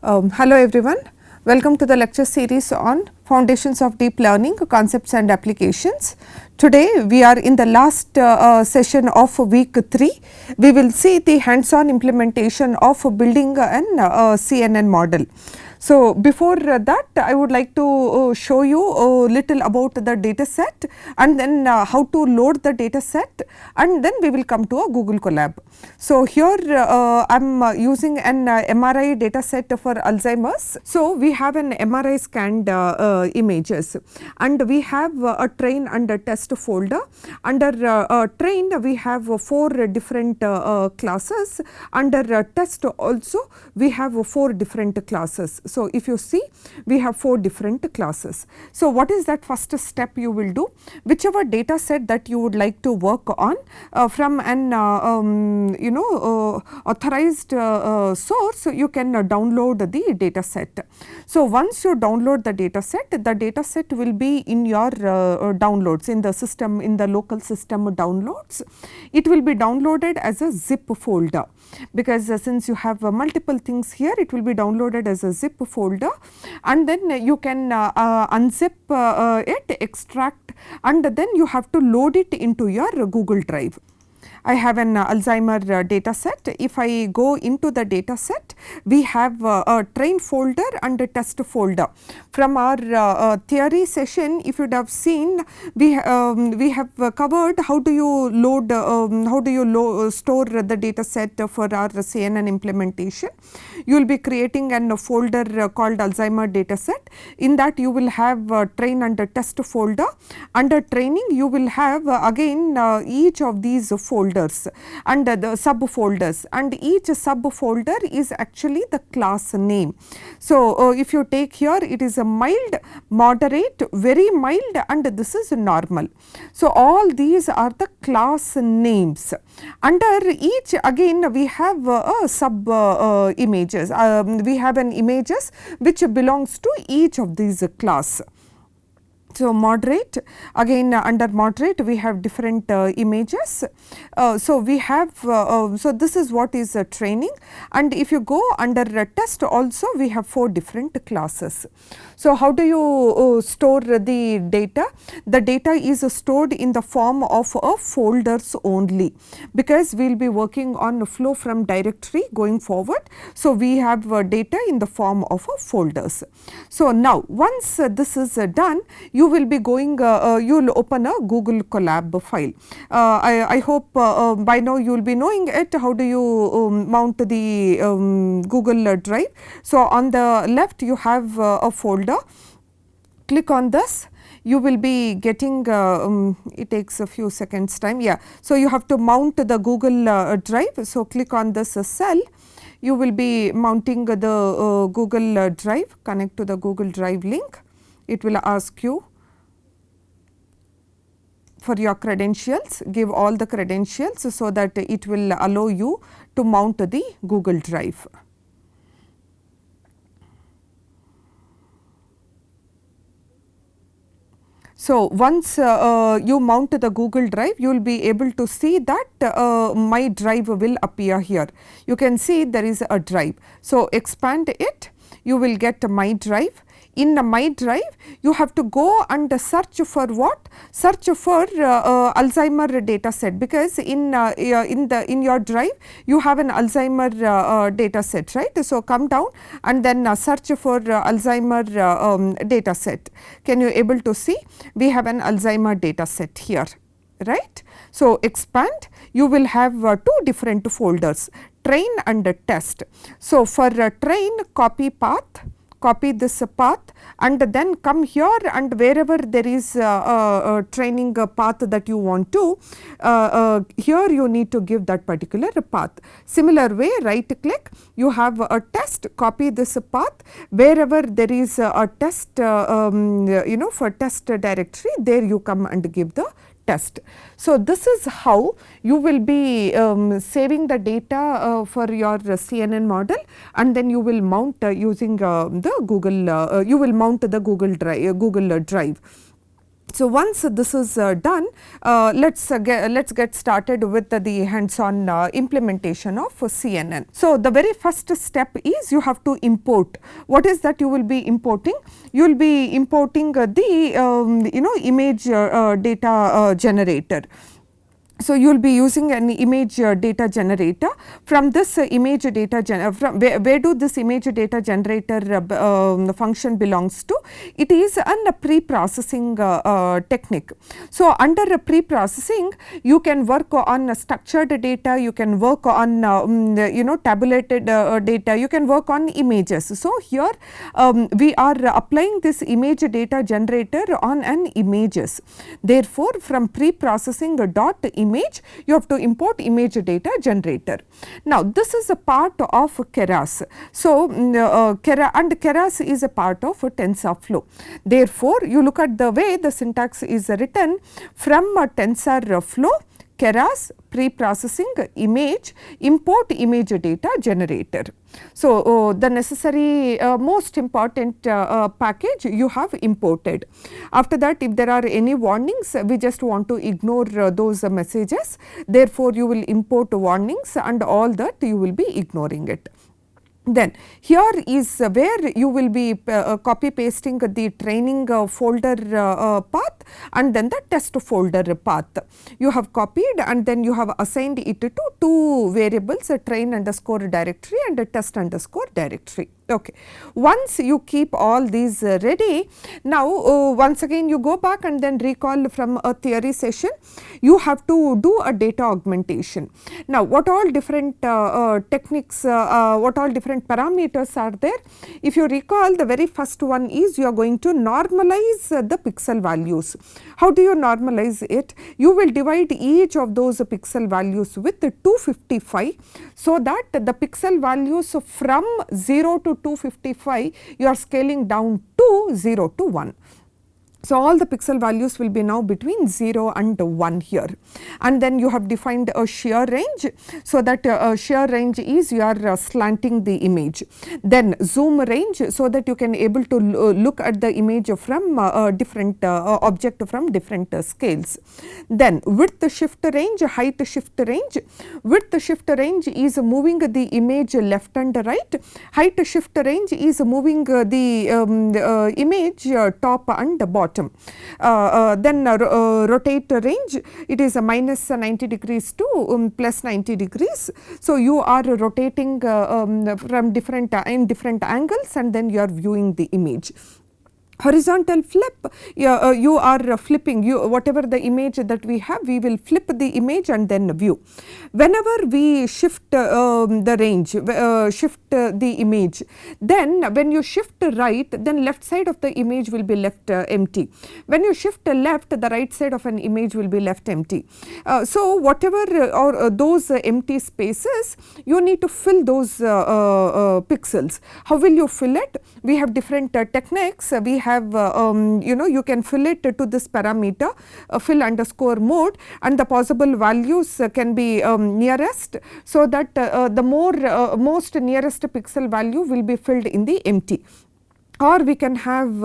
Hello everyone, welcome to the lecture series on Foundations of Deep Learning, Concepts and Applications. Today we are in the last session of week 3. We will see the hands-on implementation of building an CNN model. So, before that I would like to show you a little about the data set and then how to load the data set, and then we will come to a Google Colab. So, here I am using an MRI data set for Alzheimer's. So, we have an MRI scanned images, and we have a train and a test folder. Under train we have 4 different classes. Under test also we have 4 different classes. So, if you see, we have 4 different classes. So, what is that first step you will do? Whichever data set that you would like to work on from an authorized source, you can download the data set. So, once you download the data set will be in your downloads in the system, in the local system downloads. It will be downloaded as a zip folder, because since you have multiple things here, it will be downloaded as a zip folder, and then you can unzip it, extract, and then you have to load it into your Google Drive. I have an Alzheimer data set. If I go into the data set, we have a train folder and a test folder. From our theory session, if you would have seen, we have covered how do you load, store the data set for our CNN implementation. You will be creating a folder called Alzheimer data set. In that you will have train and test folder. Under training you will have again each of these folders and the subfolders, and each subfolder is actually the class name. So, if you take here, it is a mild, moderate, very mild, and this is normal. So, all these are the class names. Under each again we have sub images. We have an images which belongs to each of these class. So, moderate, again under moderate we have different images. So, we have so this is what is training, and if you go under test also we have 4 different classes. So, how do you store the data? The data is stored in the form of folders only, because we will be working on flow from directory going forward. So, we have data in the form of folders. So, now once this is done, you will be going, you will open a Google Colab file. I hope by now you will be knowing it. How do you mount the Google Drive? So, on the left you have a folder. Click on this. You will be getting, it takes a few seconds time. Yeah. So, you have to mount the Google Drive. So, click on this cell. You will be mounting the Google Drive. Connect to the Google Drive link. It will ask you for your credentials, give all the credentials so that it will allow you to mount the Google Drive. So, once you mount the Google Drive, you will be able to see that my drive will appear here. You can see there is a drive. So, expand it, you will get my drive. In my drive, you have to go and search for what? Search for Alzheimer data set, because in your drive you have an Alzheimer data set, right? So, come down and then search for Alzheimer data set. Can you able to see? We have an Alzheimer data set here, right? So, expand, you will have 2 different folders, train and test. So, for train, copy path, copy this path, and then come here, and wherever there is a training path that you want to, here you need to give that particular path. Similar way, right click, you have a test, copy this path, wherever there is a test, for test directory, there you come and give the test. So, this is how you will be saving the data for your CNN model, and then you will mount using the Google, you will mount the Google Drive. So, once this is done, let's get started with the hands-on implementation of CNN. So, the very first step is you have to import. What is that you will be importing? You will be importing the image data generator. So, you will be using an image data generator. From this image data from where do this image data generator function belongs to? It is a pre-processing technique. So, under pre-processing you can work on structured data, you can work on tabulated data, you can work on images. So, here we are applying this image data generator on an images. Therefore, from pre-processing dot image, you have to import image data generator. Now, this is a part of Keras. So, Keras is a part of TensorFlow. Therefore, you look at the way the syntax is written from TensorFlow, Keras, pre-processing image, import image data generator. So, the necessary most important package you have imported. After that, if there are any warnings, we just want to ignore those messages. Therefore, you will import warnings and all that you will be ignoring it. Then here is where you will be copy pasting the training folder path and then the test folder path. You have copied and then you have assigned it to two variables, train underscore directory and test underscore directory. Okay. Once you keep all these ready, now once again you go back and then recall from a theory session, you have to do a data augmentation. Now, what all different techniques, what all different parameters are there? If you recall, the very first one is you are going to normalize the pixel values. How do you normalize it? You will divide each of those pixel values with 255, so that the pixel values from 0 to 255 you are scaling down to 0 to 1. So, all the pixel values will be now between 0 and 1 here, and then you have defined a shear range. So, that shear range is you are slanting the image, then zoom range, so that you can able to look at the image from different object from different scales. Then width shift range, height shift range. Width shift range is moving the image left and right, height shift range is moving the image top and bottom. Then rotate range, it is a minus 90 degrees to plus 90 degrees. So, you are rotating from different angles and then you are viewing the image. Horizontal flip, you are flipping, whatever the image that we have, we will flip the image and then view. Whenever we shift the range, shift the image, then when you shift right, then left side of the image will be left empty. When you shift left, the right side of an image will be left empty. So, whatever or those empty spaces, you need to fill those pixels. How will you fill it? We have different techniques. We have you can fill it to this parameter fill underscore mode, and the possible values can be nearest, so that the most nearest pixel value will be filled in the empty. Or we can have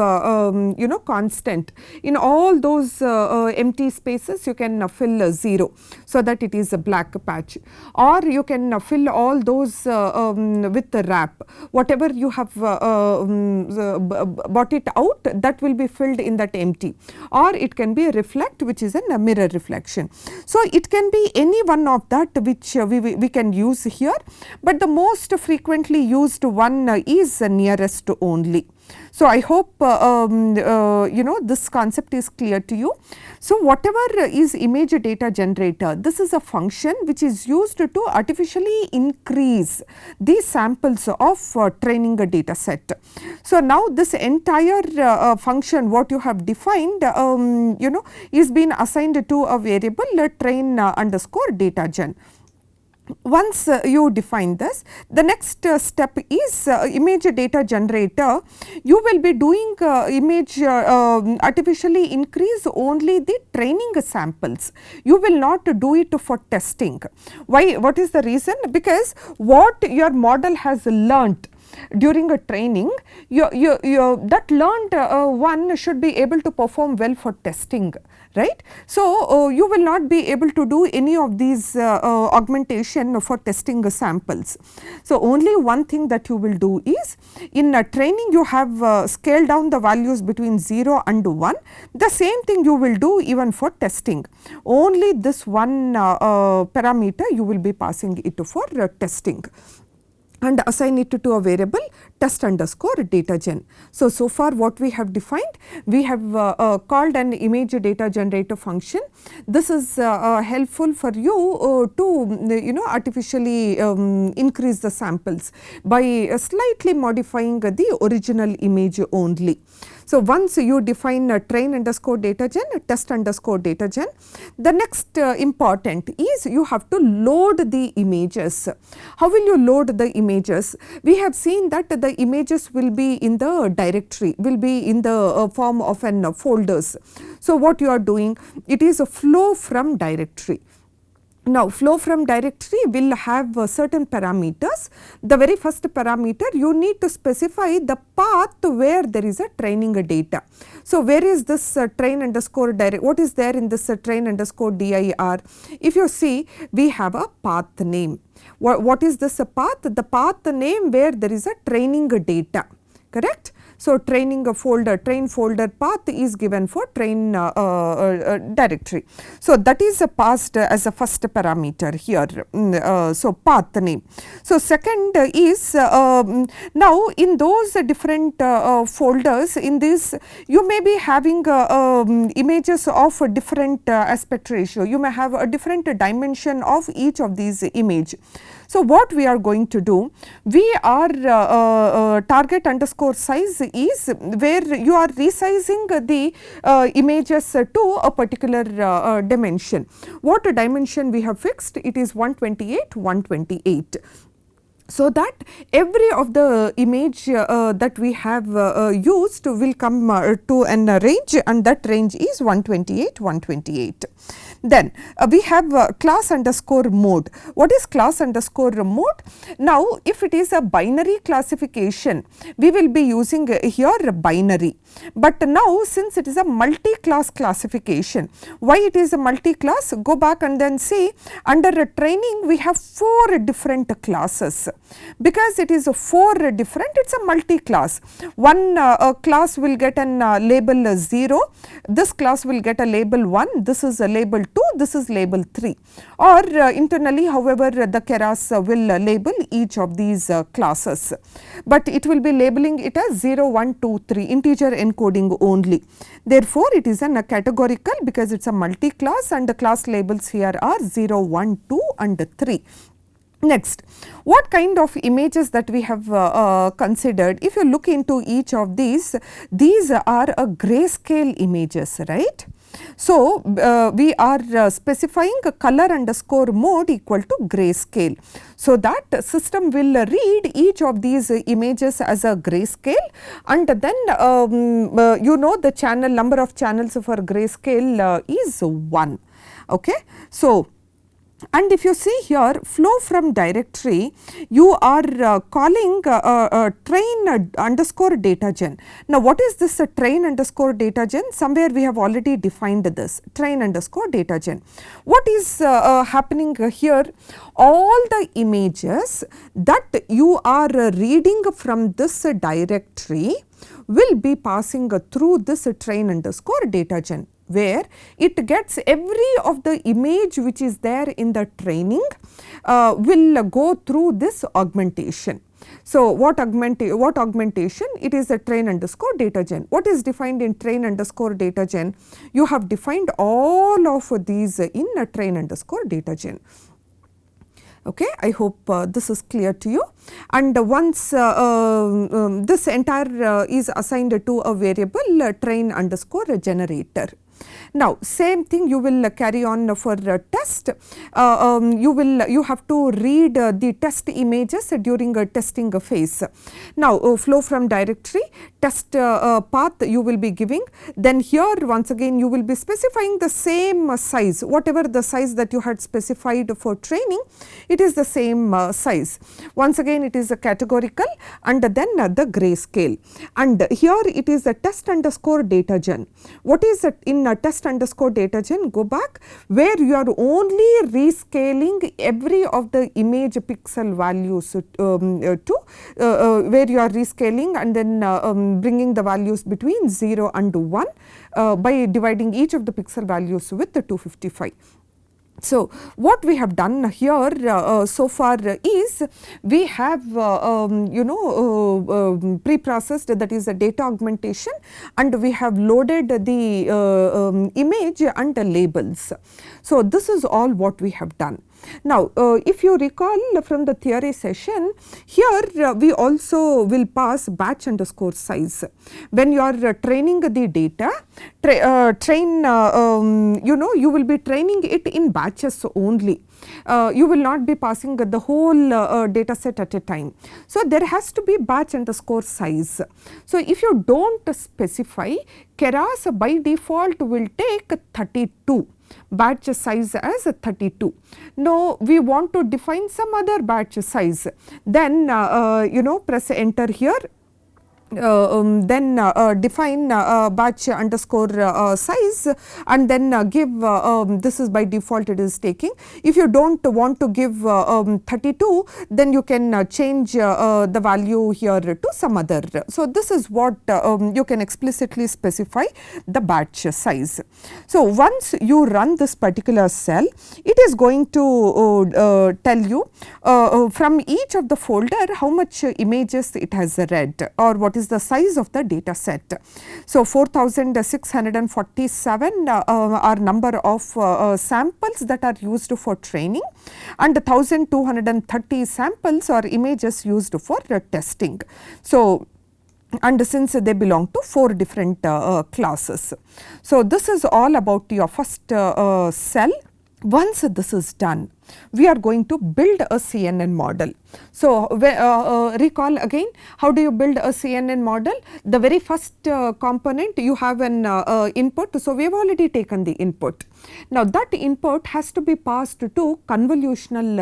constant. In all those empty spaces you can fill 0, so that it is a black patch, or you can fill all those with the wrap. Whatever you have brought it out, that will be filled in that empty, or it can be a reflect, which is a mirror reflection. So, it can be any one of that which we can use here, but the most frequently used one is nearest only. So, I hope this concept is clear to you. So, whatever is image data generator, this is a function which is used to artificially increase the samples of training a data set. So, now this entire function what you have defined is being assigned to a variable train underscore data gen. Once you define this, the next step is image data generator. You will be doing image artificially increase only the training samples. You will not do it for testing. Why? What is the reason? Because what your model has learnt during a training, that learned one should be able to perform well for testing, right. So, you will not be able to do any of these augmentation for testing samples. So, only one thing that you will do is, in training you have scaled down the values between 0 and 1, the same thing you will do even for testing. Only this one parameter you will be passing it for testing, and assign it to a variable test underscore datagen. So far what we have defined, we have called an image data generator function. This is helpful for you to artificially increase the samples by slightly modifying the original image only. So, once you define train underscore datagen, test underscore datagen, the next important is you have to load the images. How will you load the images? We have seen that the images will be in the directory, will be in the form of an folders. So, what you are doing? It is a flow from directory. Now, flow from directory will have certain parameters. The very first parameter, you need to specify the path where there is a training data. So, where is this train underscore direct, what is there in this train underscore dir? If you see, we have a path name. What is this path? The path name where there is a training data, correct? So, training folder, train folder path is given for train directory. So, that is passed as a first parameter here. So, path name. So, second is now in those different folders, in this you may be having images of a different aspect ratio. You may have a different dimension of each of these image. So, what we are going to do, we are target underscore size is where you are resizing the images to a particular dimension. What dimension we have fixed? It is 128, 128. So that every of the image that we have used will come to an range, and that range is 128, 128. Then we have class underscore mode. What is class underscore mode? Now, if it is a binary classification, we will be using here binary. But now, since it is a multi-class classification, why it is a multi-class? Go back and then see, under training we have 4 different classes. Because it is 4 different, it is a multi-class. One class will get an label 0, this class will get a label 1, this is a label 2, this is label 3, or internally however the Keras will label each of these classes, but it will be labeling it as 0, 1, 2, 3, integer encoding only. Therefore, it is a categorical because it is a multi-class, and the class labels here are 0, 1, 2 and 3. Next, what kind of images that we have considered? If you look into each of these are a grayscale images, right? So, we are specifying a color underscore mode equal to grayscale. So, that system will read each of these images as a grayscale, and then the channel number of channels for grayscale is 1. Okay. So, and if you see here, flow from directory, you are calling train underscore datagen. Now, what is this train underscore datagen? Somewhere we have already defined this train underscore datagen. What is happening here? All the images that you are reading from this directory will be passing through this train underscore datagen, where it gets every of the image which is there in the training will go through this augmentation. So, what augmentation? It is a train underscore datagen. What is defined in train underscore datagen? You have defined all of these in a train underscore datagen. Okay, I hope this is clear to you. And once this entire is assigned to a variable train underscore generator. Now same thing you will carry on for test. You have to read the test images during a testing phase. Now flow from directory, test path you will be giving. Then here once again you will be specifying the same size, whatever the size that you had specified for training, it is the same size. Once again it is a categorical and then the grayscale, and here it is a test underscore data gen. What is it in a test underscore data gen? Go back where you are only rescaling every of the image pixel values to where you are rescaling and then bringing the values between 0 and 1 by dividing each of the pixel values with the 255. So what we have done here so far is we have pre-processed, that is a data augmentation, and we have loaded the image and the labels. So this is all what we have done. Now if you recall from the theory session, here we also will pass batch underscore size. When you are training the data, you will be training it in batches only. You will not be passing the whole data set at a time. So there has to be batch underscore size. So if you don't specify, Keras by default will take 32. Batch size as 32. No, we want to define some other batch size, then press enter here. Then define batch underscore size, and then give this is by default it is taking. If you don't want to give 32, then you can change the value here to some other. So this is what you can explicitly specify the batch size. So once you run this particular cell, it is going to tell you from each of the folder how much images it has read or what is the size of the data set. So 4647 are number of samples that are used for training, and 1230 samples are images used for testing. So and since they belong to 4 different classes. So this is all about your first cell. Once this is done, we are going to build a CNN model. So recall again, how do you build a CNN model? The very first component, you have an input. So we have already taken the input. Now that input has to be passed to convolutional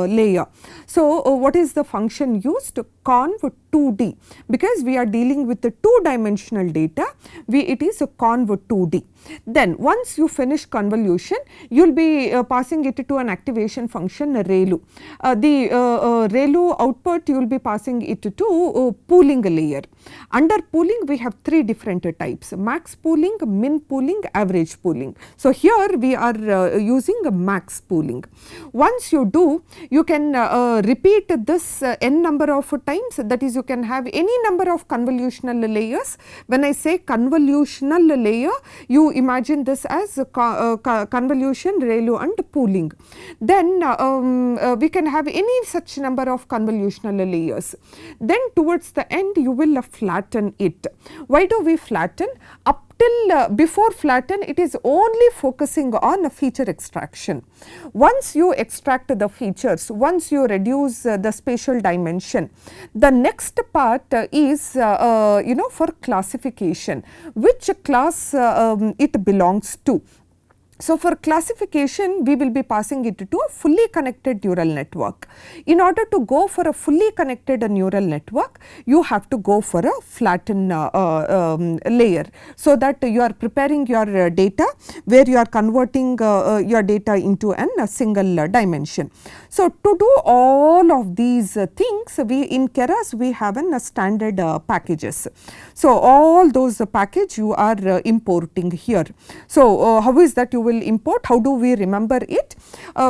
layer. So what is the function used? Conv 2D, because we are dealing with the 2-dimensional data, it is a conv 2D. Then once you finish convolution, you will be passing it to an activation function ReLU. The ReLU output you will be passing it to pooling layer. Under pooling we have 3 different types: max pooling, min pooling, average pooling. So here we are using max pooling. Once you do, you can repeat this n number of times, that is you can have any number of convolutional layers. When I say convolutional layer, you imagine this as convolution, ReLU and pooling. Then we can have any such number of convolutional layers. Then towards the end you will flatten it. Why do we flatten? Up till before flatten, it is only focusing on feature extraction. Once you extract the features, once you reduce the spatial dimension, the next part is for classification, which class it belongs to. So for classification, we will be passing it to a fully connected neural network. In order to go for a fully connected neural network, you have to go for a flattened layer, so that you are preparing your data where you are converting your data into a single dimension. So to do all of these things, we in Keras we have a standard packages. So all those package you are importing here. So how is that you will import? How do we remember it?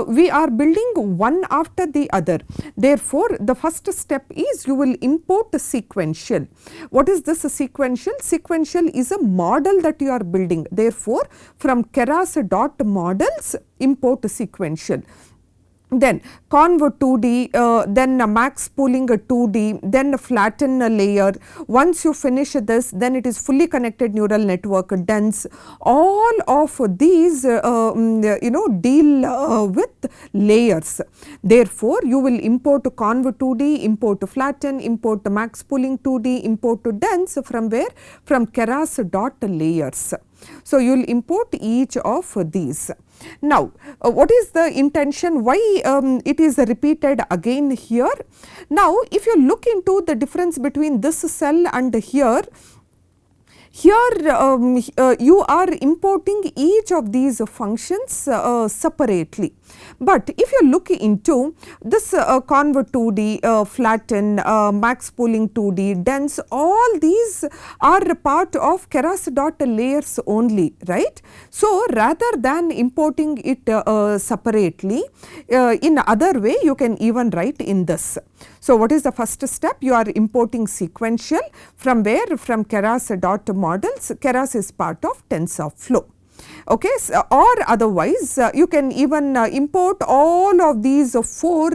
We are building one after the other. Therefore, the first step is you will import sequential. What is this sequential? Sequential is a model that you are building. Therefore, from Keras.models import sequential. then conv 2D, then max pooling 2D, then flatten a layer. Once you finish this, then it is fully connected neural network, dense. All of these deal with layers. Therefore, you will import conv 2D, import flatten, import max pooling 2D, import dense from where? From Keras dot layers. So, you will import each of these. Now, what is the intention? Why it is repeated again here? Now, if you look into the difference between this cell and here, you are importing each of these functions separately. But if you look into this conv 2D, flatten, max pooling 2D, dense, all these are part of Keras dot layers only, right? So, rather than importing it separately, in other way you can even write in this. So, what is the first step? You are importing sequential from where? From Keras dot models. Keras is part of TensorFlow. Okay, so, or otherwise you can even import all of these four,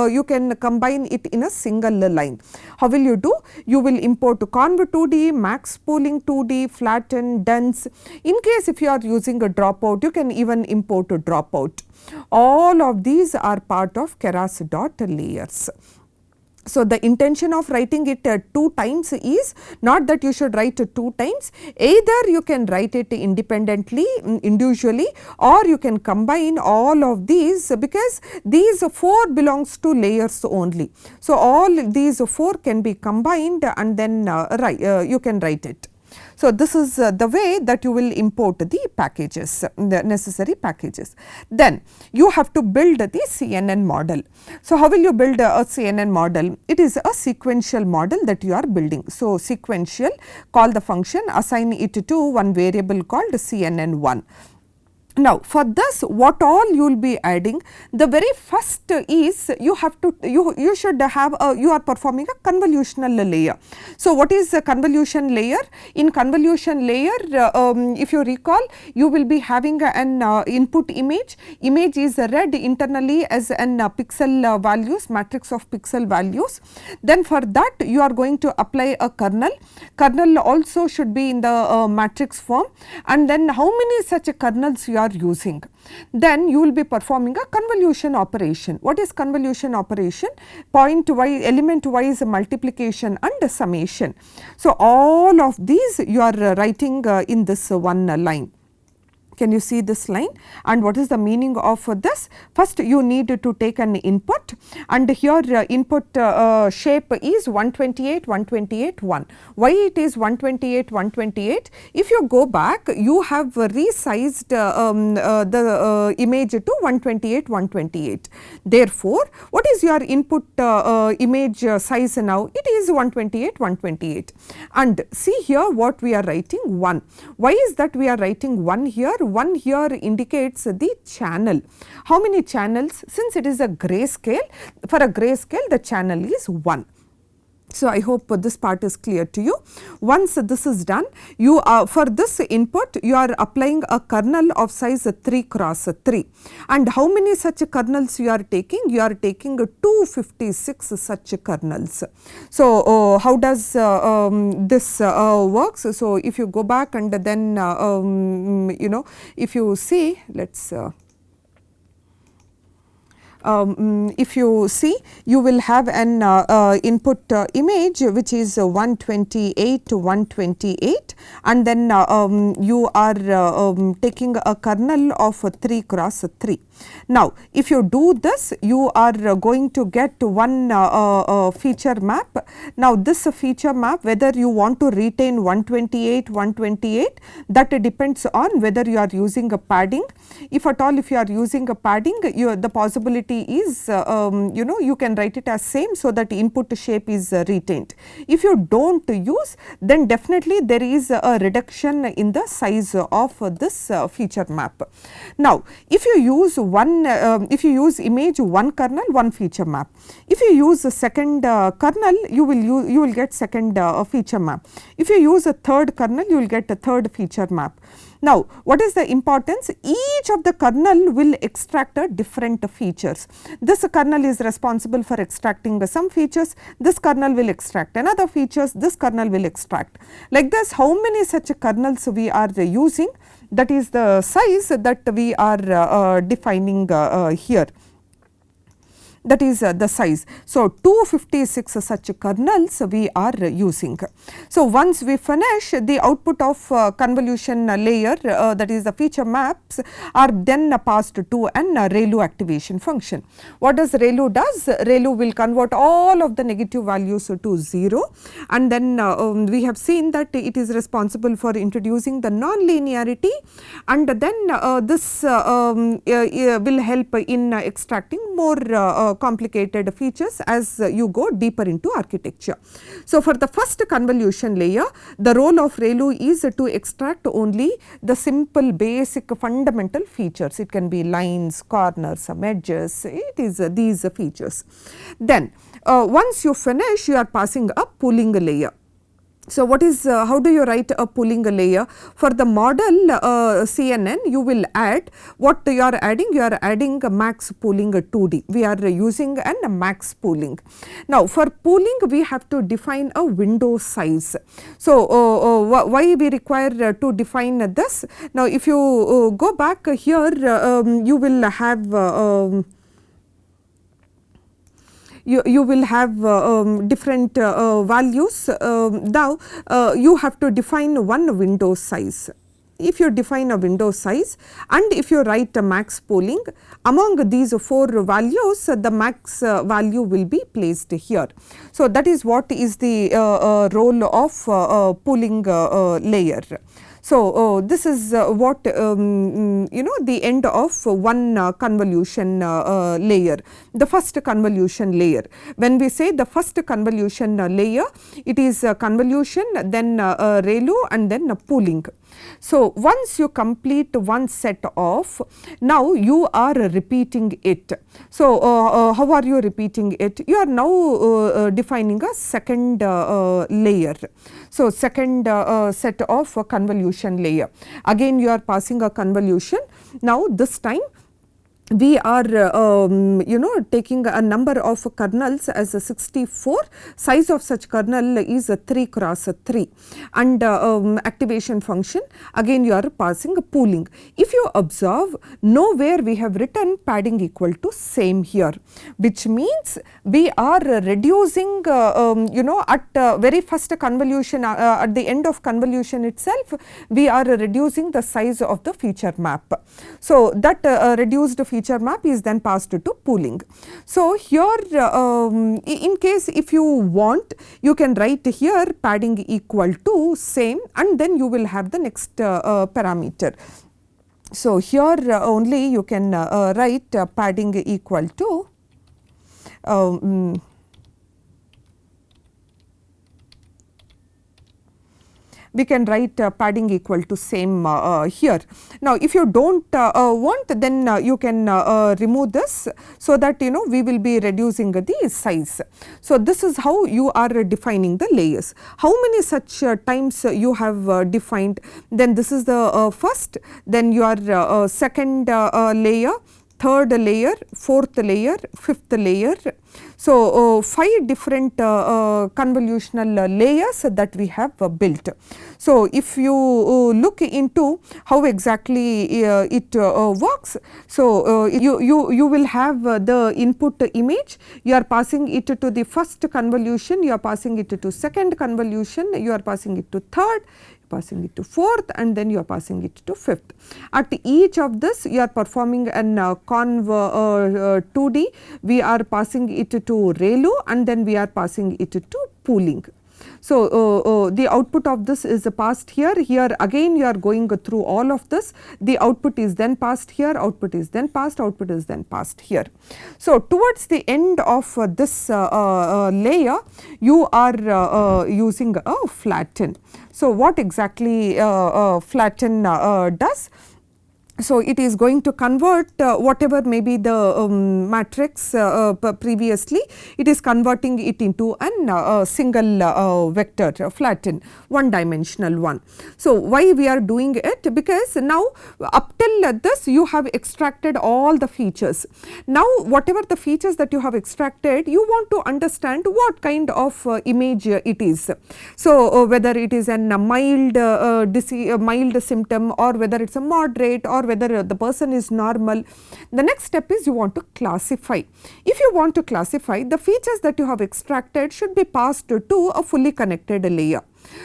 you can combine it in a single line. How will you do? You will import conv 2D, max pooling 2D, flatten, dense. In case if you are using a dropout, you can even import a dropout. All of these are part of Keras dot layers. So, the intention of writing it 2 times is not that you should write 2 times, either you can write it independently, individually, or you can combine all of these, because these 4 belongs to layers only. So, all these 4 can be combined and then you can write it. So, this is the way that you will import the packages, the necessary packages. Then you have to build the CNN model. So, how will you build a CNN model? It is a sequential model that you are building. So, sequential, call the function, assign it to one variable called CNN1. Now, for this, what all you will be adding? The very first is you have to, you should have you are performing a convolutional layer. So, what is a convolution layer? In convolution layer, if you recall, you will be having an input image. Image is read internally as an pixel values, matrix of pixel values. Then for that, you are going to apply a kernel. Kernel also should be in the matrix form, and then how many such kernels you are using. Then you will be performing a convolution operation. What is convolution operation? Point wise, element wise multiplication and summation. So, all of these you are writing in this one line. Can you see this line? And what is the meaning of this? First, you need to take an input, and here input shape is 128, 128, 1. Why it is 128, 128? If you go back, you have resized the image to 128, 128. Therefore, what is your input image size now? It is 128, 128. And see here what we are writing, 1. Why is that we are writing 1 here? 1 here indicates the channel. How many channels? Since it is a grayscale, for a grayscale the channel is 1. So, I hope this part is clear to you. Once this is done, you for this input you are applying a kernel of size 3 cross 3. And how many such kernels you are taking? You are taking 256 such kernels. So, how does this works? So, if you go back and then if you see, let's if you see, you will have an input image which is 128 to 128, and then you are taking a kernel of 3 cross 3. Now, if you do this, you are going to get one feature map. Now, this feature map, whether you want to retain 128, 128, that depends on whether you are using a padding. If at all, if you are using a padding, the possibility is, you can write it as same, so that input shape is retained. If you don't use, then definitely there is a reduction in the size of this feature map. Now, if you use if you use image 1 kernel, 1 feature map. If you use a second kernel, you will get second feature map. If you use a third kernel, you will get a third feature map. Now, what is the importance? Each of the kernel will extract a different features. This kernel is responsible for extracting some features, this kernel will extract another features, this kernel will extract. Like this, how many such kernels we are using, that is the size that we are defining here. That is the size. So, 256 such kernels we are using. So, once we finish, the output of convolution layer, that is the feature maps, are then passed to an ReLU activation function. What does ReLU does? ReLU will convert all of the negative values to 0, and then we have seen that it is responsible for introducing the non-linearity, and then this will help in extracting more complicated features as you go deeper into architecture. So, for the first convolution layer, the role of ReLU is to extract only the simple basic fundamental features. It can be lines, corners, some edges, it is these features. Then once you finish, you are passing a pooling layer. So, what is how do you write a pooling layer? For the model CNN, you will add what you are adding? You are adding a max pooling 2D. We are using a max pooling. Now, for pooling, we have to define a window size. So, why we require to define this? Now, if you go back here, you will have you will have different values. Now, you have to define one window size. If you define a window size and if you write a max pooling, among these 4 values, the max value will be placed here. So, that is what is the role of pooling layer. So, this is what the end of one convolution layer, the first convolution layer. When we say the first convolution layer, it is convolution, then ReLU, and then pooling. So, once you complete one set of, now you are repeating it. So, how are you repeating it? You are now defining a second layer. So, second set of convolution layer. Again you are passing a convolution. Now, this time we are taking a number of kernels as 64. Size of such kernel is 3 cross 3, and activation function, again you are passing a pooling. If you observe, nowhere we have written padding equal to same here, which means we are reducing at very first convolution, at the end of convolution itself, we are reducing the size of the feature map. So, that reduced feature map is then passed to pooling. So, here in case if you want, you can write here padding equal to same, and then you will have the next parameter. So, here only you can write padding equal to we can write padding equal to same here. Now, if you do not want, then you can remove this, so that we will be reducing the size. So, this is how you are defining the layers. How many such times you have defined? Then this is the first, then your second layer, third layer, fourth layer, fifth layer. So, 5 different convolutional layers that we have built. So, if you look into how exactly it works, so you will have the input image, you are passing it to the first convolution, you are passing it to second convolution, you are passing it to third, passing it to fourth, and then you are passing it to fifth. At each of this, you are performing an conv 2D, we are passing it to ReLU, and then we are passing it to pooling. So, the output of this is passed here. Here again you are going through all of this. The output is then passed here, output is then passed, output is then passed here. So, towards the end of this layer, you are using a flatten. So, what exactly flatten does? So it is going to convert whatever may be the matrix previously, it is converting it into a single vector, flatten, one dimensional one. So why we are doing it? Because now up till this you have extracted all the features. Now whatever the features that you have extracted, you want to understand what kind of image it is. So whether it is a mild mild symptom, or whether it is a moderate, or whether the person is normal. The next step is you want to classify. If you want to classify, the features that you have extracted should be passed to a fully connected layer.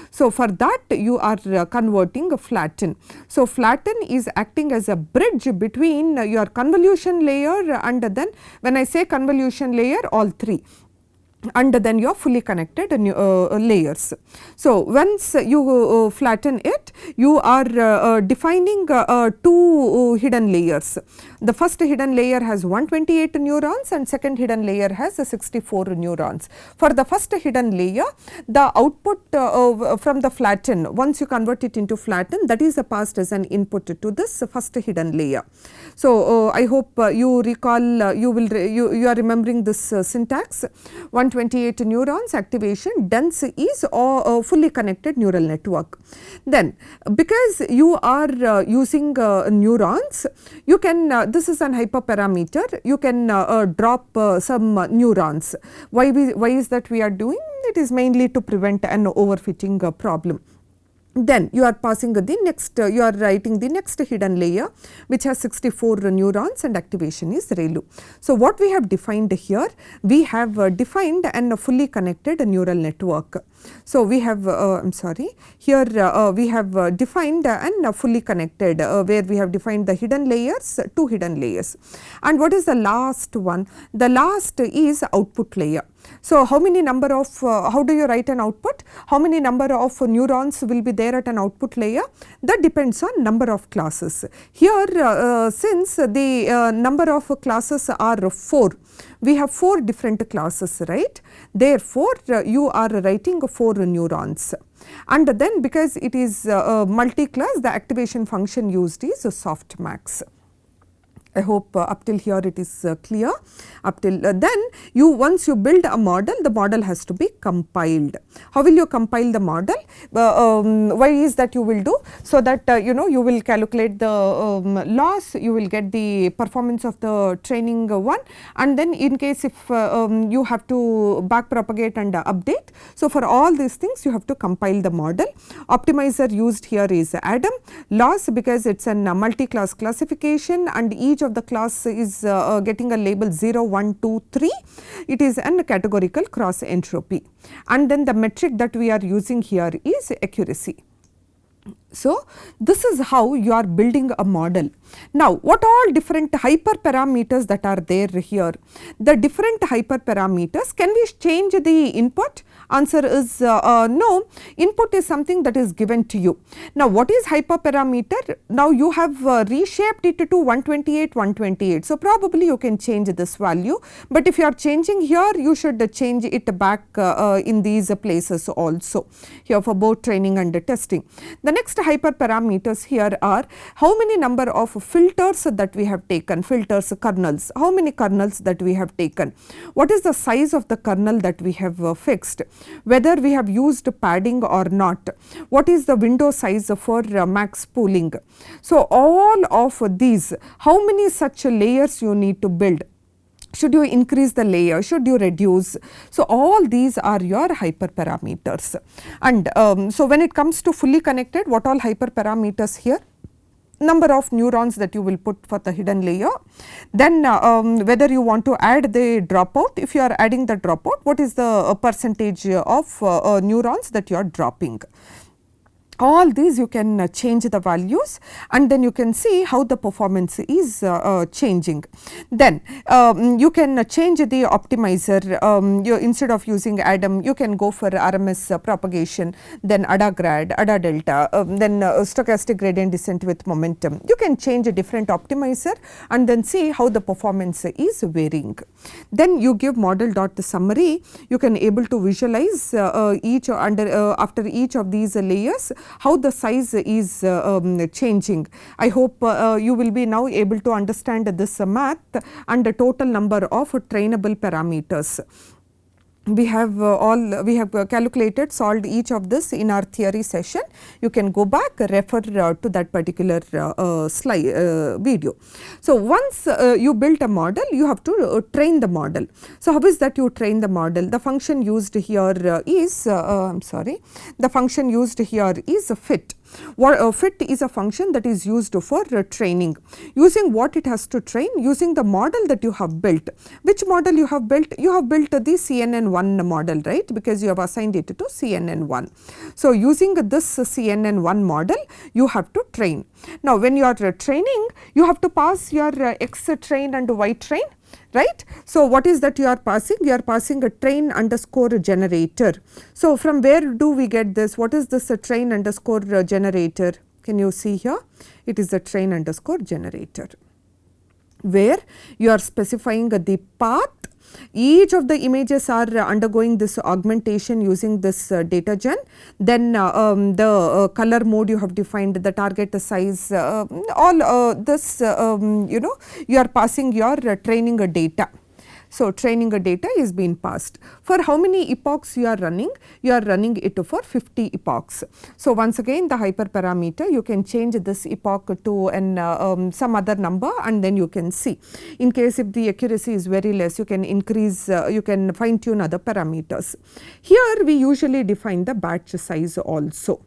So for that you are converting a flatten. So flatten is acting as a bridge between your convolution layer and then, when I say convolution layer, all three, and then your fully connected layers. So once you flatten it, you are defining two hidden layers. The first hidden layer has 128 neurons and second hidden layer has 64 neurons. For the first hidden layer, the output from the flatten, once you convert it into flatten, that is passed as an input to this first hidden layer. So I hope you recall, you are remembering this syntax. 128 neurons activation, dense is fully connected neural network. Then because you are using neurons, you can this is an hyperparameter, you can drop some neurons. Why is that we are doing? It is mainly to prevent an overfitting problem. Then you are passing the next, you are writing the next hidden layer which has 64 neurons and activation is ReLU. So what we have defined here, we have defined a fully connected neural network. So we have, I am sorry, here we have defined a fully connected where we have defined the hidden layers, two hidden layers. And what is the last one? The last is output layer. So how many number of, how do you write an output? How many number of neurons will be there at an output layer? That depends on number of classes. Here since the number of classes are 4, we have 4 different classes, right? Therefore you are writing 4 neurons. And then because it is multi-class, the activation function used is softmax. I hope up till here it is clear. Up till then, you once you build a model, the model has to be compiled. How will you compile the model? Why is that you will do? So that you know, you will calculate the loss, you will get the performance of the training one, and then in case if you have to back propagate and update. So for all these things you have to compile the model. Optimizer used here is Adam. Loss because it is a multi-class classification and each of the class is getting a label 0, 1, 2, 3. It is a categorical cross entropy. And then the metric that we are using here is accuracy. So this is how you are building a model. Now what all different hyperparameters that are there here? The different hyperparameters, can we change the input? Answer is no. Input is something that is given to you. Now what is hyperparameter? Now you have reshaped it to 128, 128. So probably you can change this value, but if you are changing here, you should change it back in these places also, here for both training and testing. The next hyperparameters here are how many number of filters that we have taken, filters, kernels, how many kernels that we have taken, what is the size of the kernel that we have fixed, whether we have used padding or not, what is the window size for max pooling. So all of these, how many such layers you need to build. Should you increase the layer? Should you reduce? So all these are your hyperparameters. And so when it comes to fully connected, what all hyperparameters here? Number of neurons that you will put for the hidden layer. Then whether you want to add the dropout. If you are adding the dropout, what is the percentage of neurons that you are dropping? All these you can change the values and then you can see how the performance is changing. Then you can change the optimizer. Instead of using Adam, you can go for RMS propagation, then ADA grad, ADA delta, then stochastic gradient descent with momentum. You can change a different optimizer and then see how the performance is varying. Then you give model dot summary. You can able to visualize each under after each of these layers, how the size is changing. I hope you will be now able to understand this math and the total number of trainable parameters. We have calculated, solved each of this in our theory session. You can go back, refer to that particular slide video. So once you built a model, you have to train the model. So how is that you train the model? The function used here is the function used here is fit. Fit is a function that is used for training. Using what it has to train? Using the model that you have built. Which model you have built? You have built the CNN1 model, right? Because you have assigned it to CNN1. So using this CNN1 model, you have to train. Now when you are training, you have to pass your X train and Y train. Right. So what is that you are passing? You are passing a train underscore generator. So from where do we get this? What is this train underscore generator? Can you see here? It is a train underscore generator, where you are specifying the path. Each of the images are undergoing this augmentation using this data gen. Then the color mode you have defined, the target size, all this you are passing your training data. So training data is being passed. For how many epochs you are running? You are running it for 50 epochs. So once again, the hyperparameter, you can change this epoch to an some other number, and then you can see. In case if the accuracy is very less, you can increase, you can fine tune other parameters. Here we usually define the batch size also.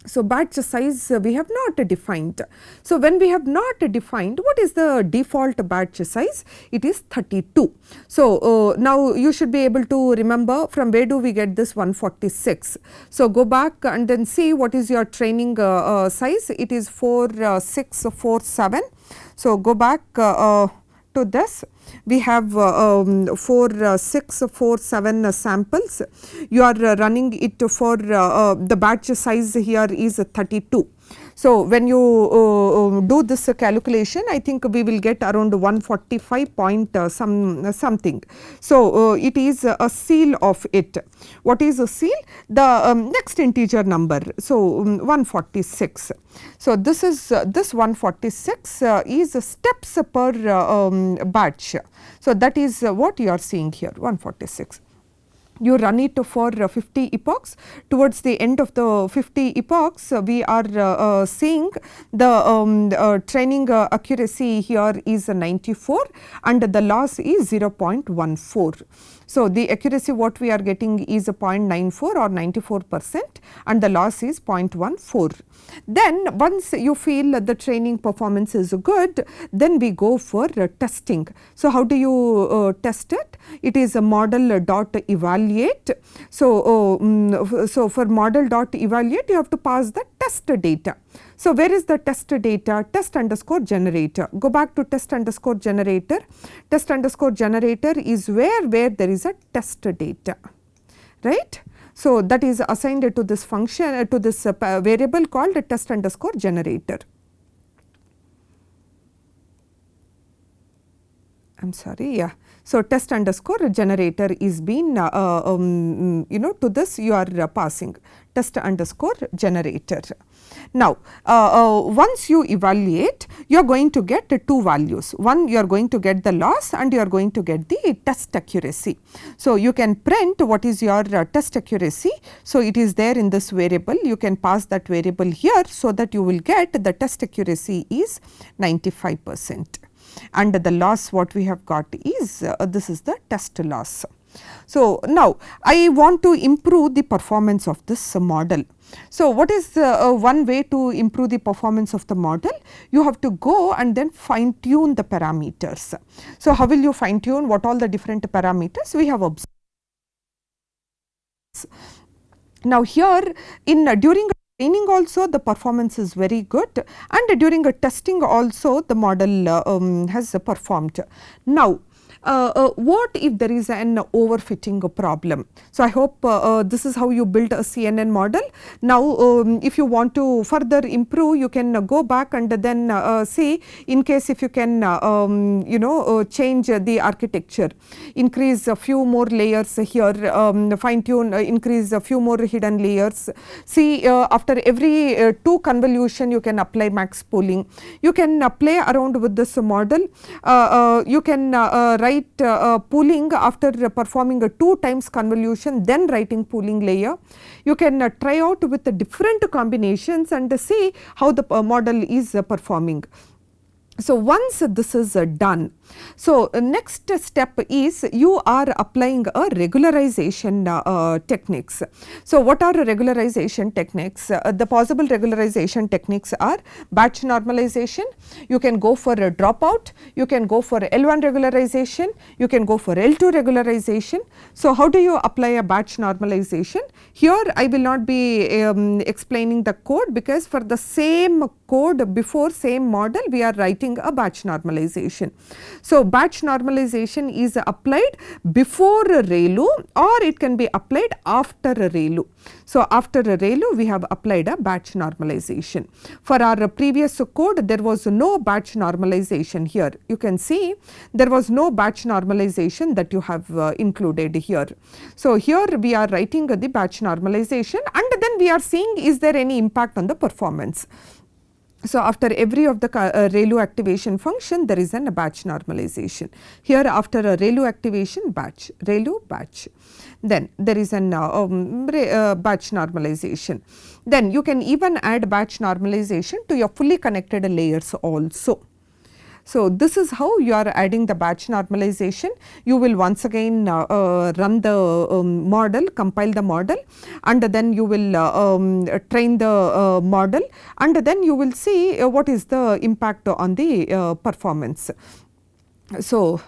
So batch size we have not defined. So when we have not defined, what is the default batch size? It is 32. So now you should be able to remember from where do we get this 146. So go back and then see what is your training size. It is 4647. So go back to this. We have 4647 samples. You are running it for the batch size here is 32. So when you do this calculation, I think we will get around 145 point something. So it is a seal of it. What is a seal? The next integer number. So 146. So this is this 146 is steps per batch. So that is what you are seeing here, 146. You run it for 50 epochs. Towards the end of the 50 epochs, we are seeing the training accuracy here is 94 and the loss is 0.14. So the accuracy what we are getting is 0.94 or 94% and the loss is 0.14. Then once you feel the training performance is good, then we go for testing. So how do you test it? It is a model dot evaluate. So so for model dot evaluate, you have to pass the test data. So where is the test data? Test underscore generator. Go back to test underscore generator. Test underscore generator is where there is a test data, right? So that is assigned to this function, to this variable called test underscore generator. I'm sorry, yeah. So test underscore generator is being, to this you are passing test underscore generator. Now, once you evaluate, you are going to get two values. One, you are going to get the loss and you are going to get the test accuracy. So you can print what is your test accuracy. So it is there in this variable. You can pass that variable here so that you will get the test accuracy is 95%. And the loss what we have got is this is the test loss. So now I want to improve the performance of this model. So what is one way to improve the performance of the model? You have to go and then fine tune the parameters. So how will you fine tune? What all the different parameters we have observed? Now here during training also the performance is very good, and during a testing also the model has performed. Now what if there is an overfitting problem? So I hope this is how you build a CNN model. Now if you want to further improve, you can go back and then see in case if you can change the architecture, increase a few more layers here, fine tune, increase a few more hidden layers. See, after every 2 convolution you can apply max pooling. You can play around with this model. You can write pooling after performing a 2 times convolution, then writing pooling layer. You can try out with the different combinations and see how the model is performing. So once this is done, so next step is you are applying a regularization techniques. So what are regularization techniques? The possible regularization techniques are batch normalization. You can go for a dropout, you can go for L1 regularization, you can go for L2 regularization. So how do you apply a batch normalization? Here I will not be explaining the code, because for the same code before same model we are writing a batch normalization. So batch normalization is applied before a ReLU, or it can be applied after a ReLU. So after a ReLU we have applied a batch normalization. For our previous code there was no batch normalization here. You can see there was no batch normalization that you have included here. So here we are writing the batch normalization, and then we are seeing is there any impact on the performance. So after every of the ReLU activation function there is a batch normalization. Here after a ReLU activation, batch, ReLU, batch. Then there is an batch normalization. Then you can even add batch normalization to your fully connected layers also. So this is how you are adding the batch normalization. You will once again run the model, compile the model, and then you will train the model, and then you will see what is the impact on the performance. So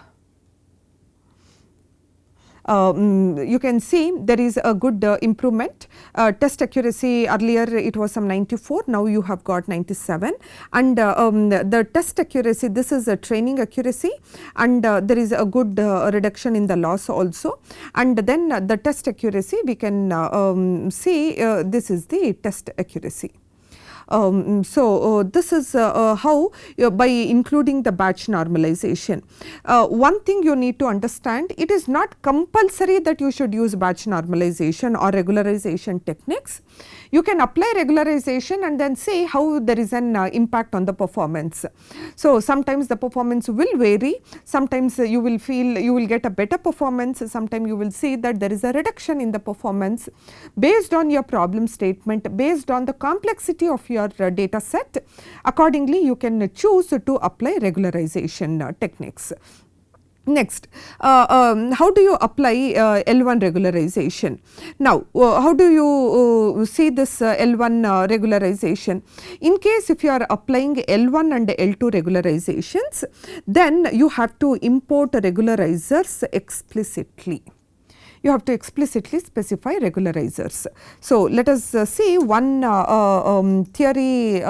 you can see there is a good improvement. Test accuracy earlier it was some 94, now you have got 97, and the test accuracy, this is a training accuracy, and there is a good reduction in the loss also, and then the test accuracy we can see this is the test accuracy. This is how by including the batch normalization. One thing you need to understand, it is not compulsory that you should use batch normalization or regularization techniques. You can apply regularization and then see how there is an impact on the performance. So sometimes the performance will vary, sometimes you will feel you will get a better performance, sometimes you will see that there is a reduction in the performance based on your problem statement, based on the complexity of your data set. Accordingly you can choose to apply regularization techniques. Next, how do you apply L1 regularization? Now, how do you see this L1 regularization? In case if you are applying L1 and L2 regularizations, then you have to import regularizers explicitly. You have to explicitly specify regularizers. So let us see one theory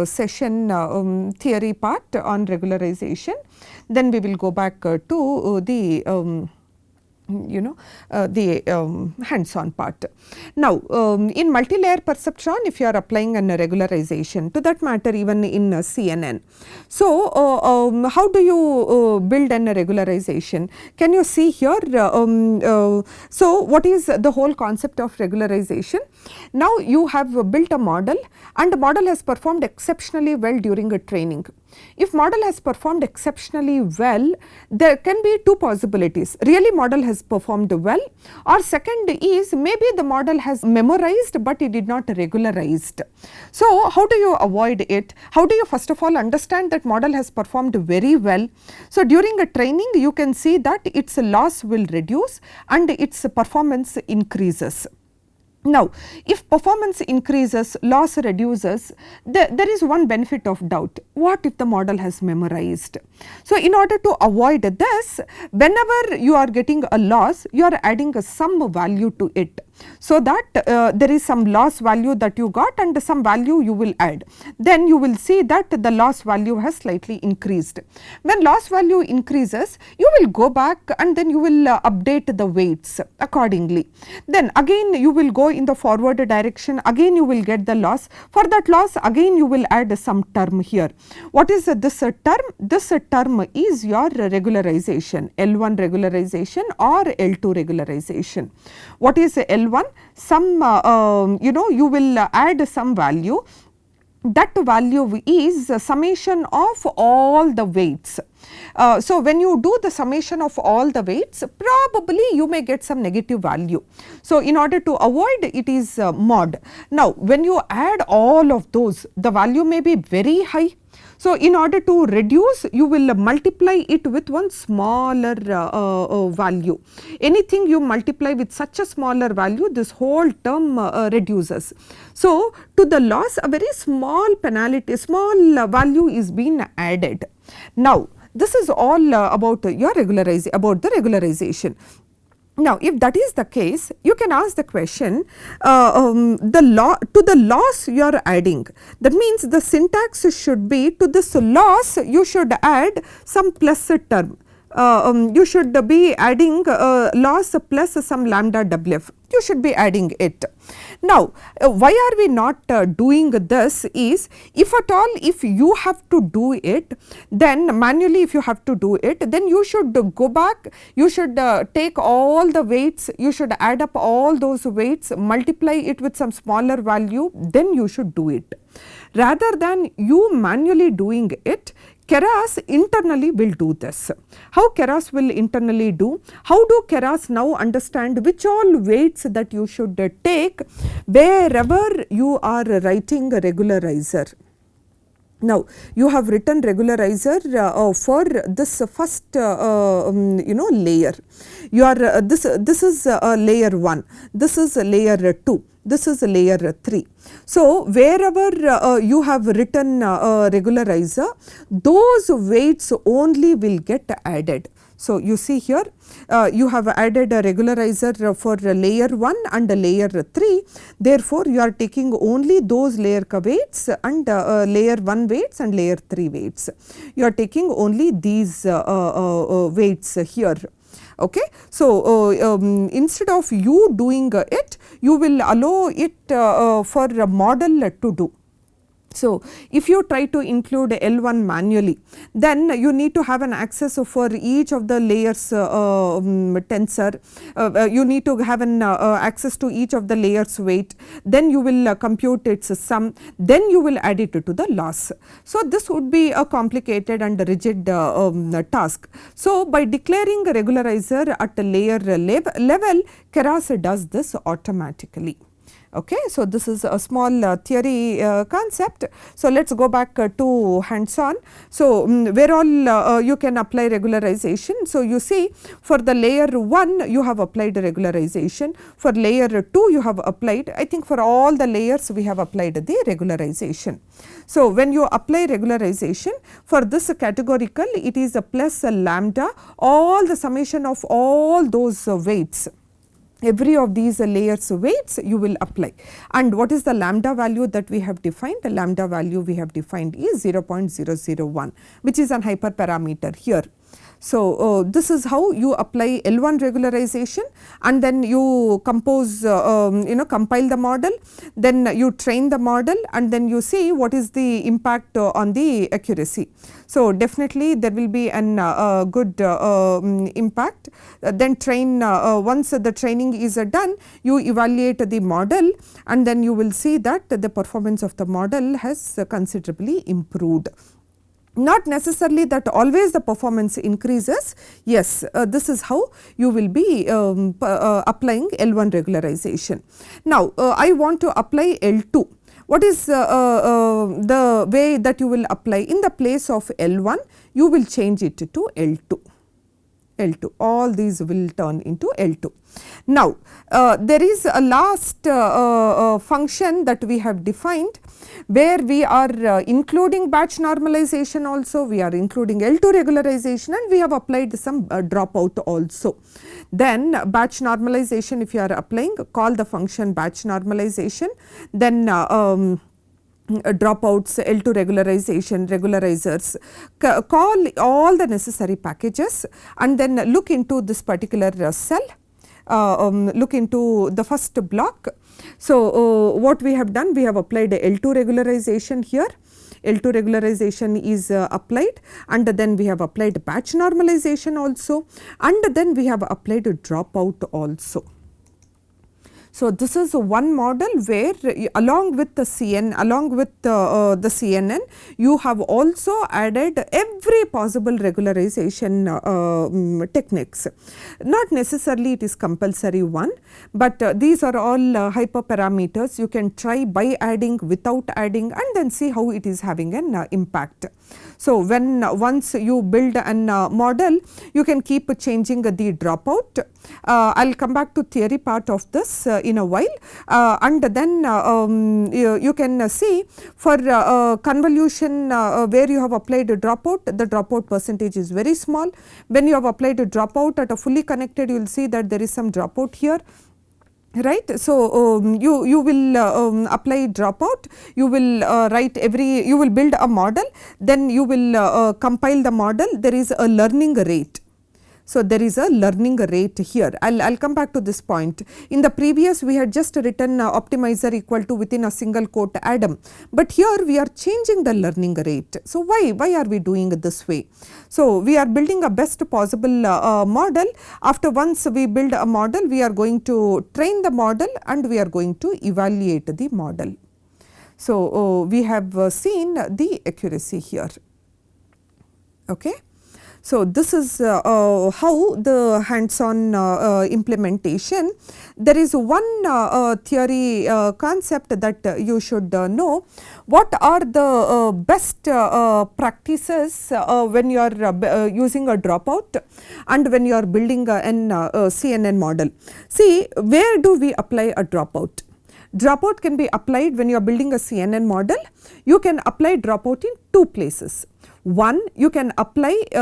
session, theory part on regularization. Then we will go back to the hands-on part. Now, in multi-layer perceptron, if you are applying a regularization, to that matter even in CNN. So, how do you build a regularization? Can you see here? So, what is the whole concept of regularization? Now, you have built a model, and the model has performed exceptionally well during a training. If model has performed exceptionally well, there can be two possibilities. Really model has performed well, or second is maybe the model has memorized but it did not regularized. So how do you avoid it? How do you first of all understand that model has performed very well? So during a training you can see that its loss will reduce and its performance increases. Now, if performance increases, loss reduces, there is one benefit of doubt. What if the model has memorized? So, in order to avoid this, whenever you are getting a loss, you are adding some value to it. so that there is some loss value that you got and some value you will add. Then you will see that the loss value has slightly increased. When loss value increases, you will go back and then you will update the weights accordingly. Then again you will go in the forward direction, again you will get the loss. For that loss again you will add some term here. What is this term? This term is your regularization, L1 regularization or L2 regularization. What is L1? Some you will add some value. That value is summation of all the weights. So when you do the summation of all the weights, probably you may get some negative value. So in order to avoid, it is mod. Now when you add all of those, the value may be very high. So in order to reduce, you will multiply it with one smaller value. Anything you multiply with such a smaller value, this whole term reduces. So to the loss, a very small penalty, small value is being added. Now this is all about your regularization. Now if that is the case, you can ask the question, to the loss you are adding, that means the syntax should be, to this loss you should add some plus term. You should be adding loss plus some lambda WF, you should be adding it. Now why are we not doing this is, if at all if you have to do it, then manually if you have to do it, then you should go back, you should take all the weights, you should add up all those weights, multiply it with some smaller value, then you should do it. Rather than you manually doing it, Keras internally will do this. How Keras will internally do? How do Keras now understand which all weights that you should take wherever you are writing a regularizer? Now you have written regularizer for this first layer. You are this is layer 1, this is layer 2, this is layer 3. So wherever you have written regularizer, those weights only will get added. So you see here, you have added a regularizer for layer 1 and layer 3. Therefore you are taking only those layer weights and layer 1 weights and layer 3 weights. You are taking only these weights here. Okay. So instead of you doing it, you will allow it for a model to do. So if you try to include L1 manually, then you need to have an access for each of the layers tensor, you need to have an access to each of the layers weight, then you will compute its sum, then you will add it to the loss. So this would be a complicated and rigid task. So by declaring a regularizer at a layer level, Keras does this automatically. Okay. So this is a small theory concept. So let us go back to hands on. So where all you can apply regularization. So you see, for the layer 1 you have applied regularization, for layer 2 you have applied, I think for all the layers we have applied the regularization. So when you apply regularization, for this categorical it is a plus a lambda, all the summation of all those weights. Every of these layers weights you will apply. And what is the lambda value that we have defined? The lambda value we have defined is 0.001, which is an hyperparameter here. So this is how you apply L1 regularization, and then you compose, compile the model, then you train the model, and then you see what is the impact on the accuracy. So definitely there will be an good impact. Then train, once the training is done, you evaluate the model, and then you will see that the performance of the model has considerably improved. Not necessarily that always the performance increases. Yes, this is how you will be applying L1 regularization. Now I want to apply L2. What is the way that you will apply? In the place of L1, you will change it to L2. L2, all these will turn into L2. Now there is a last function that we have defined, where we are including batch normalization also, we are including L2 regularization, and we have applied some dropout also. Then batch normalization, if you are applying, call the function batch normalization, then dropouts, L2 regularization, regularizers, call all the necessary packages and then look into this particular cell, look into the first block. So, what we have done, we have applied L2 regularization here. L2 regularization is applied, and then we have applied batch normalization also, and then we have applied dropout also. So, this is one model where along with the CNN, you have also added every possible regularization techniques. Not necessarily it is compulsory one, but these are all hyperparameters. You can try by adding, without adding, and then see how it is having an impact. So, once you build an model, you can keep changing the dropout. I will come back to theory part of this in a while, and then you can see for convolution where you have applied a dropout, the dropout percentage is very small. When you have applied a dropout at a fully connected, you will see that there is some dropout here. Right. So, you will apply dropout, you will you will build a model, then you will compile the model, there is a learning rate. So, there is a learning rate here. I'll come back to this point. In the previous, we had just written optimizer equal to within a single quote Adam, but here we are changing the learning rate. So, why are we doing it this way? So, we are building a best possible model. After once we build a model, we are going to train the model and we are going to evaluate the model. So, we have seen the accuracy here. Okay. So, this is how the hands-on implementation. There is one theory concept that you should know. What are the best practices when you are using a dropout and when you are building an CNN model? See, where do we apply a dropout? Dropout can be applied when you are building a CNN model. You can apply dropout in two places. One, you can apply at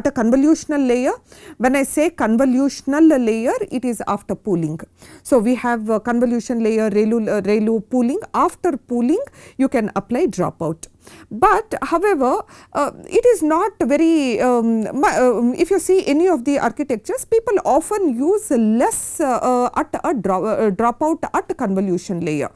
a convolutional layer. When I say convolutional layer, it is after pooling. So, we have convolution layer, ReLU pooling. After pooling, you can apply dropout. But however, it is not very, if you see any of the architectures, people often use less at a dropout at convolution layer.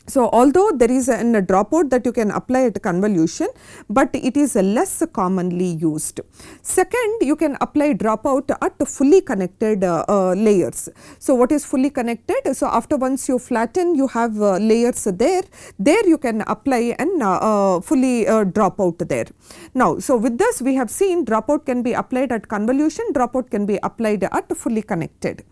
So, although there is a dropout that you can apply at convolution, but it is less commonly used. Second, you can apply dropout at fully connected layers. So, what is fully connected? So, after once you flatten, you have layers there you can apply and fully dropout there. Now, so with this we have seen dropout can be applied at convolution, dropout can be applied at fully connected.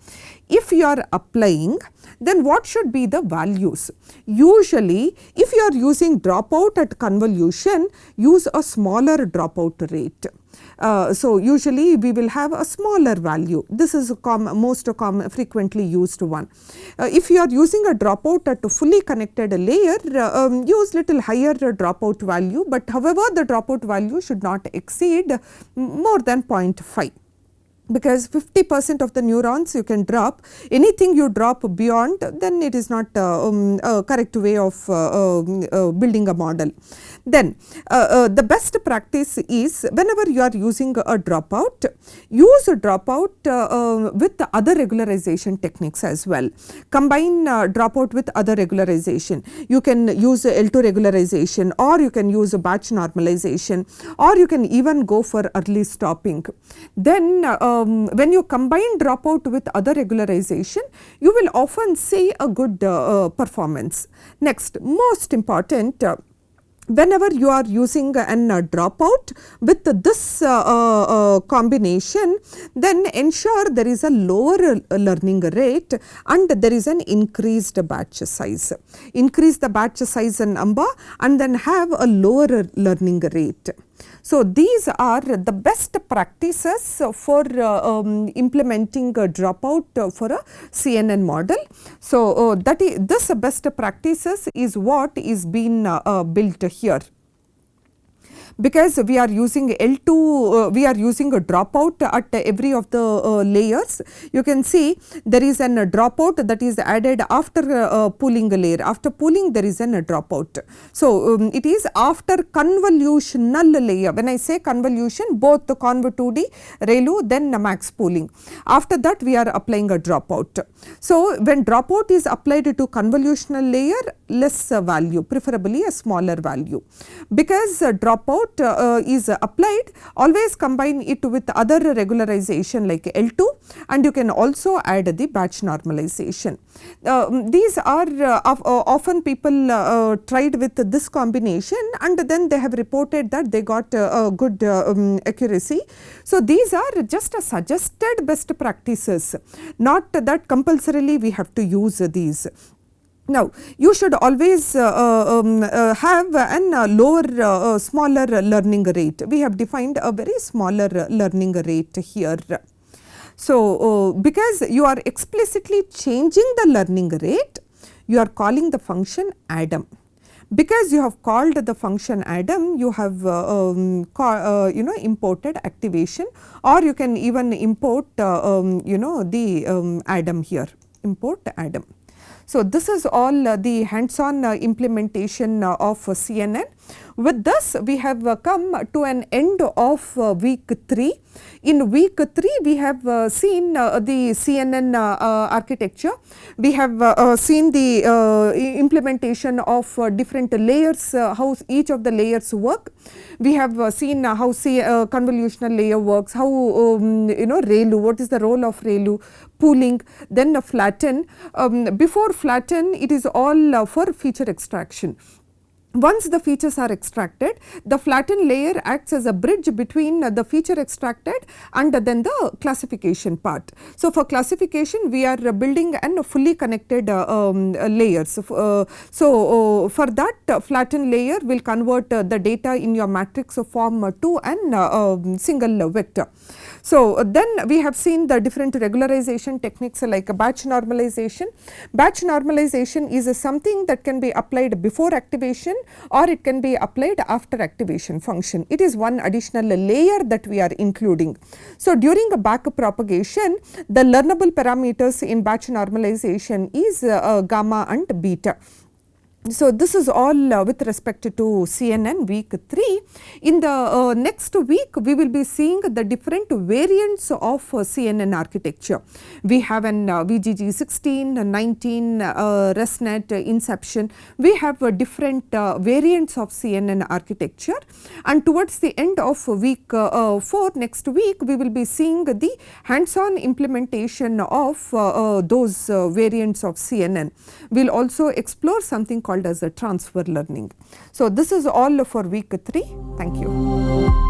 If you are applying, then what should be the values? Usually, if you are using dropout at convolution, use a smaller dropout rate. So, usually we will have a smaller value. This is a most frequently used one. If you are using a dropout at a fully connected layer, use little higher dropout value, but however the dropout value should not exceed more than 0.5. Because 50% of the neurons you can drop. Anything you drop beyond, then it is not a correct way of building a model. Then the best practice is whenever you are using a dropout, use a dropout with other regularization techniques as well. Combine dropout with other regularization. You can use L2 regularization, or you can use a batch normalization, or you can even go for early stopping. Then when you combine dropout with other regularization, you will often see a good performance. Next, most important, whenever you are using an dropout with this combination, then ensure there is a lower learning rate and there is an increased batch size. Increase the batch size and number and then have a lower learning rate. So, these are the best practices for implementing a dropout for a CNN model. So, this best practices is what is being built here. because we are using L2, we are using a dropout at every of the layers. You can see there is a dropout that is added after pooling a layer. After pooling there is a dropout. So it is after convolutional layer. When I say convolution, both the conv 2D, ReLU, then max pooling. After that we are applying a dropout. So when dropout is applied to convolutional layer, less value, preferably a smaller value. Because dropout is applied, always combine it with other regularization like L2, and you can also add the batch normalization. These are often people tried with this combination, and then they have reported that they got good accuracy. So these are just a suggested best practices, not that compulsorily we have to use these. Now, you should always have a lower, smaller learning rate. We have defined a very smaller learning rate here. So, because you are explicitly changing the learning rate, you are calling the function Adam. Because you have called the function Adam, you have imported activation, or you can even import the Adam here, import Adam. So this is all the hands-on implementation of CNN. With this, we have come to an end of week 3. In week 3, we have seen the CNN architecture. We have seen the implementation of different layers, how each of the layers work. We have seen how convolutional layer works, how ReLU, what is the role of ReLU, pooling, then flatten. Before flatten, it is all for feature extraction. Once the features are extracted, the flattened layer acts as a bridge between the feature extracted and then the classification part. So for classification, we are building a fully connected layers. So for that, flattened layer will convert the data in your matrix form to a single vector. So then we have seen the different regularization techniques like batch normalization. Batch normalization is something that can be applied before activation, or it can be applied after activation function. It is one additional layer that we are including. So during a back propagation, the learnable parameters in batch normalization is gamma and beta. So this is all with respect to CNN week 3. In the next week, we will be seeing the different variants of CNN architecture. We have an VGG 16, 19, ResNet, Inception. We have different variants of CNN architecture, and towards the end of week 4, next week, we will be seeing the hands-on implementation of those variants of CNN. We will also explore something called as a transfer learning. So this is all for week 3. Thank you.